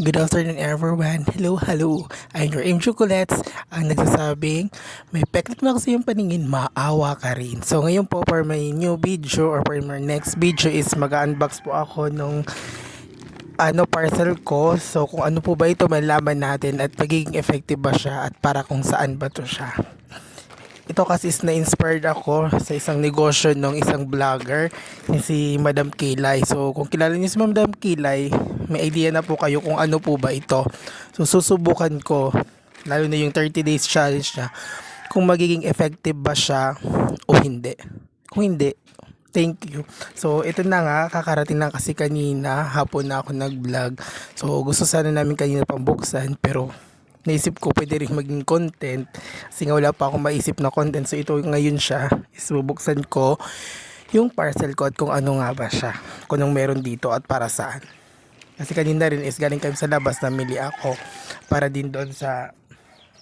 Good afternoon everyone. Hello, hello. I'm your M. Chocolates ang nagsasabing may peklat mo kasi yung paningin, maawa ka rin. So ngayon po for my new video or for my next video is mag-unbox po ako nung parcel ko. So kung ano po ba ito malaman natin at magiging effective ba siya at para kung saan ba to siya. Ito kasi is na-inspired ako sa isang negosyo ng isang vlogger si Madam Kilay. So kung kilala niyo si Madam Kilay, may idea na po kayo kung ano po ba ito. So susubukan ko, lalo na yung 30 days challenge niya, kung magiging effective ba siya o hindi. Kung hindi, thank you. So ito na nga, kakarating na kasi kanina, hapon na ako nag-vlog. So gusto sana namin kanina pang buksan pero naisip ko pwede rin maging content kasi nga wala pa akong maisip na content. So ito ngayon siya is bubuksan ko yung parcel ko at kung ano nga ba siya, kung anong meron dito at para saan. Kasi kanina rin is galing kami sa labas, namili ako para din doon sa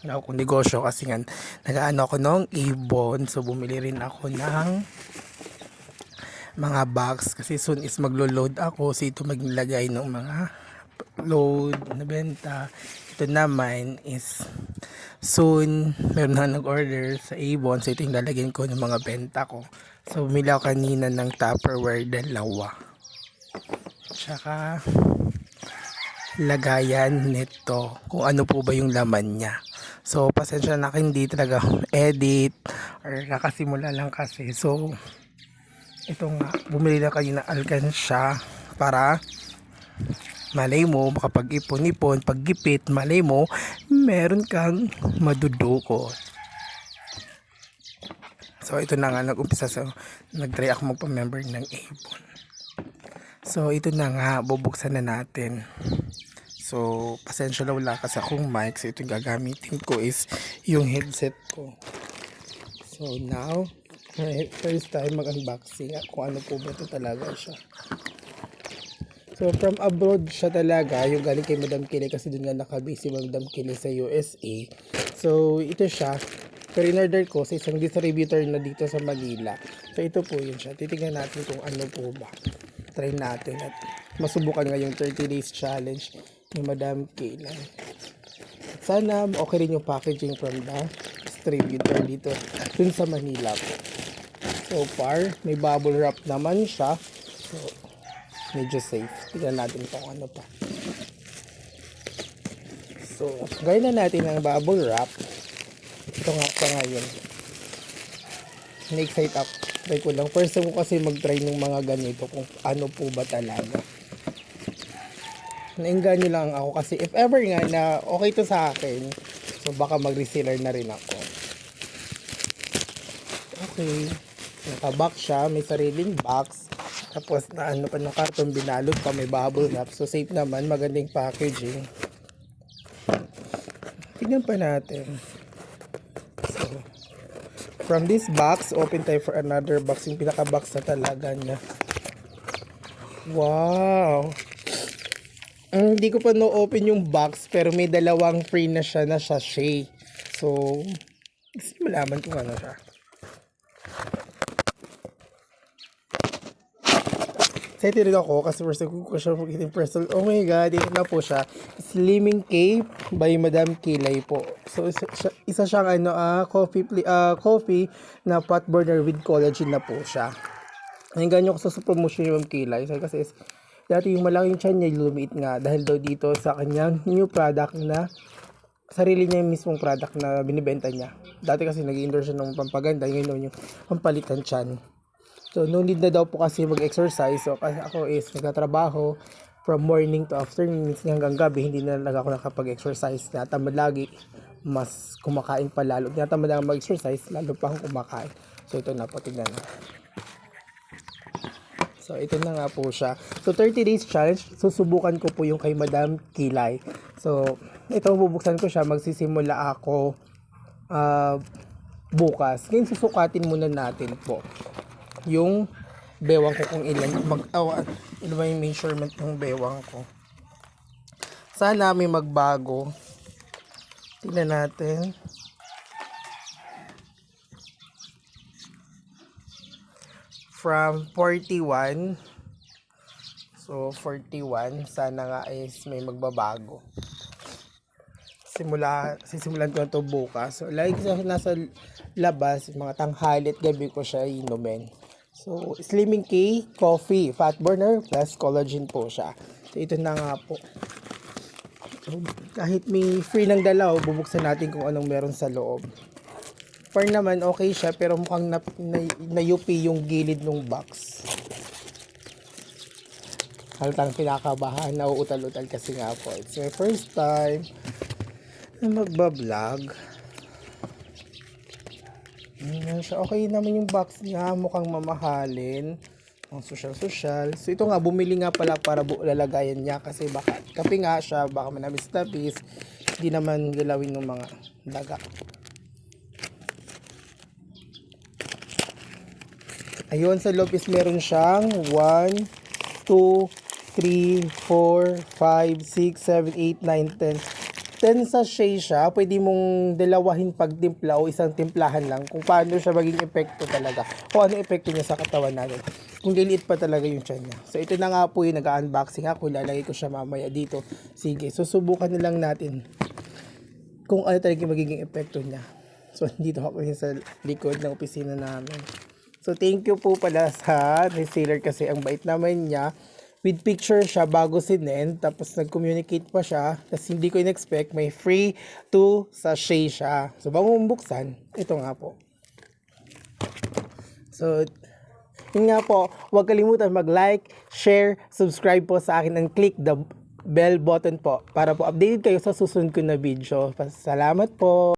kung negosyo kasi nga nag-aano ako ng ibon. So bumili rin ako ng mga bags kasi soon is maglo-load ako. So ito maglagay ng mga load na benta. Ito naman is soon meron na nag-order sa Avon. So ito yung lalagyan ko ng mga benta ko. So bumili ako kanina ng Tupperware dalawa. Tsaka lagayan nito kung ano po ba yung laman niya. So pasensya na hindi talaga edit or nakasimula lang kasi. So ito nga, bumili na kayo ng alkansya para malay mo, makapag-ipon-ipon, paggipit, malay mo, meron kang madudukot. So, ito na nga, nag-umpisa sa, nag-try ako magpa-member ng Avon. So, ito na nga, bubuksan na natin. So, pasensya na wala kasi akong mic. So, ito yung gagamitin ko is yung headset ko. So, now, first time mag-unboxing kung ano po ba ito talaga siya. So from abroad siya talaga, yung galing kay Madam Kili kasi doon nga nakabase si Madam Kili sa USA. So ito siya, pero in-order ko sa isang distributor na dito sa Manila. So ito po yun siya, titignan natin kung ano po ba. Try natin at masubukan nga yung 30 days challenge ni Madam Kili. Sana okay rin yung packaging from the distributor dito dun sa Manila po. So far, may bubble wrap naman siya. So medyo safe. Tignan natin kung ano pa. So, gaya na natin ang bubble wrap. Ito nga pa ngayon. Na-excite up. Try ko lang. First time ko kasi mag-try ng mga ganito kung ano po ba talaga. Nainganyo lang ako kasi if ever nga na okay to sa akin, so baka mag-reseller na rin ako. Okay. Naka-box siya. May sariling box. Tapos na ano pa ng karton, binalot pa, may bubble wrap. So safe naman, magandang packaging. Tignan pa natin. So, from this box, open tayo for another box. Yung pinaka-box na talaga niya. Wow! Hindi ko pa no-open yung box, pero may dalawang free na siya na sachet. So, gusto nyo malaman kung ano siya. Excited rin ako kasi first time ko siya mag-iting personal. Oh my god, ito na po siya. Slimming Cape by Madam Kilay po. So isa siyang coffee na pot burner with collagen na po siya. Ang ganyan ko sa promotion yung Kilay. So, kasi dati yung malaking tiyan niya lumiit nga dahil daw dito sa kanyang new product na sarili niya yung mismong product na binibenta niya. Dati kasi nag-endorse siya ng pampaganda, ngayon yung pampalitan tiyan. So, no need na daw po kasi mag-exercise. So, kasi ako is nagtatrabaho from morning to afternoon, hanggang gabi, hindi na lang ako nakapag-exercise. Natamad lagi, mas kumakain pa lalo. Natamad lang mag-exercise, lalo pa akong kumakain. So, ito na po, tignan na. So, ito na nga po siya. So, 30 days challenge, susubukan ko po yung kay Madam Kilay. So, ito, bubuksan ko siya. Magsisimula ako bukas. Ngayon, susukatin muna natin po yung bewang ko kung ilan ilan ba yung measurement ng bewang ko. Sana may magbago. Tingnan natin. From 41. So 41, sana nga is may magbabago. Sisimulan ko na to bukas. So like nasa labas, mga tanghali at gabi ko siya inumin. So Slimming K Coffee, fat burner plus collagen po siya. So ito na nga po. Kahit may free ng dalaw, bubuksan natin kung anong meron sa loob. Par naman okay siya, pero mukhang nayupi yung gilid ng box. Haltang pinakabahan, nauutal-utal kasi nga po. It's my first time na magbablog. Okay naman yung box niya, mukhang mamahalin. Ang social. So ito nga, bumili nga pala para lalagayan niya kasi baka kape nga siya, baka manamis-tapis, hindi naman galawin ng mga daga. Ayun, sa loob is meron siyang 1, 2, 3, 4, 5, 6, 7, 8, 9, 10. 10 sachet siya. Pwede mong dalawahin pagtimpla o isang timplahan lang kung paano siya maging epekto talaga. O ano epekto niya sa katawan natin. Kung liliit pa talaga yung tiyan niya. So ito na nga po yung nag-unboxing ako. Lalagay ko siya mamaya dito. Sige, susubukan na lang natin kung ano talaga yung magiging epekto niya. So dito ako sa likod ng opisina namin. So thank you po pala sa reseller kasi ang bait naman niya. With picture siya bago sinend, tapos nag-communicate pa siya, tapos hindi ko in-expect, may free to sachet siya. So bago buksan, ito nga po. So, yun nga po, huwag kalimutan mag-like, share, subscribe po sa akin and click the bell button po para po updated kayo sa susunod ko na video. Salamat po!